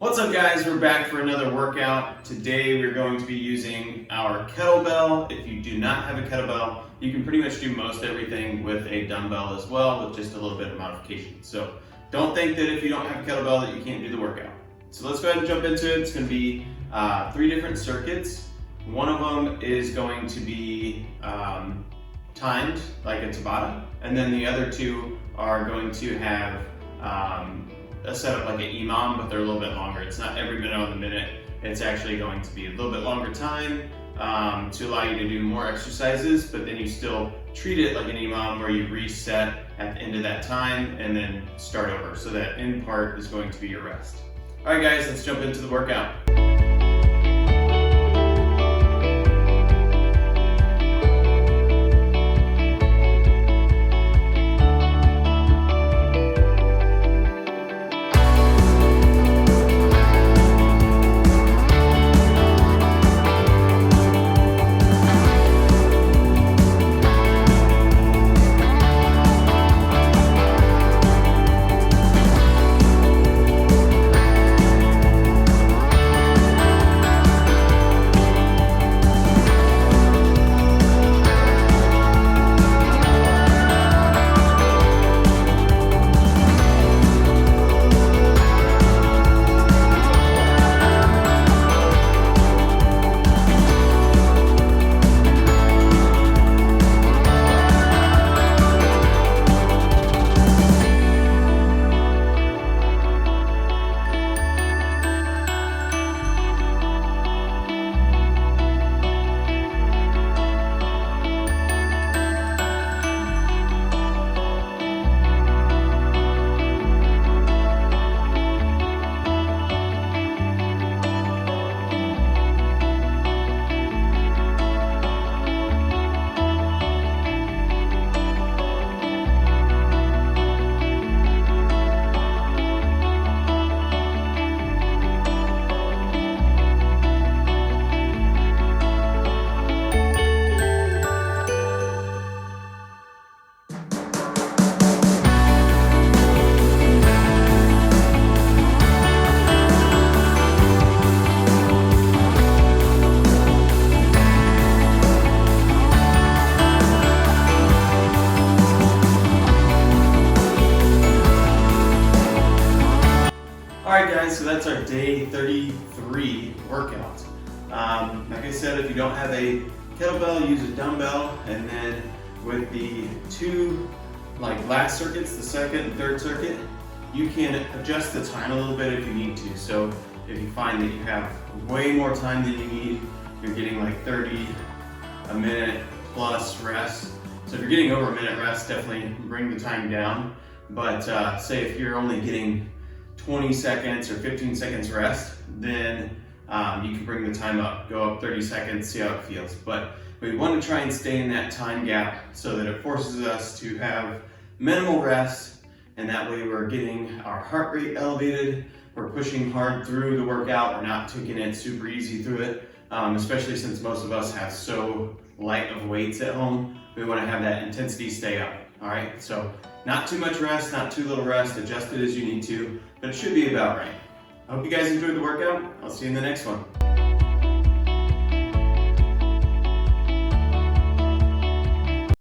What's up guys, we're back for another workout. Today we're going to be using our kettlebell. If you do not have a kettlebell, you can pretty much do most everything with a dumbbell as well with just a little bit of modification. So don't think that if you don't have a kettlebell that you can't do the workout. So let's go ahead and jump into it. It's going to be 3 different circuits. One of them is going to be timed like a Tabata, and then the other 2 are going to have a setup like an EMOM, but they're a little bit longer. It's not every minute on the minute. It's actually going to be a little bit longer time to allow you to do more exercises, but then you still treat it like an EMOM where you reset at the end of that time and then start over. So that end part is going to be your rest. All right guys, let's jump into the workout. Alright guys, so that's our day 33 workout. Like I said, if you don't have a kettlebell, use a dumbbell, and then with the 2 last circuits, the second and third circuit, you can adjust the time a little bit if you need to. So if you find that you have way more time than you need, you're getting like 30 a minute plus rest. So if you're getting over a minute rest, definitely bring the time down. But say if you're only getting 20 seconds or 15 seconds rest, then you can bring the time up, go up 30 seconds, see how it feels. But we want to try and stay in that time gap so that it forces us to have minimal rest, and that way we're getting our heart rate elevated, we're pushing hard through the workout, we're not taking it super easy through it, especially since most of us have so light of weights at home. We want to have that intensity stay up. All right, so not too much rest, not too little rest, adjust it as you need to, but it should be about right. I hope you guys enjoyed the workout. I'll see you in the next one.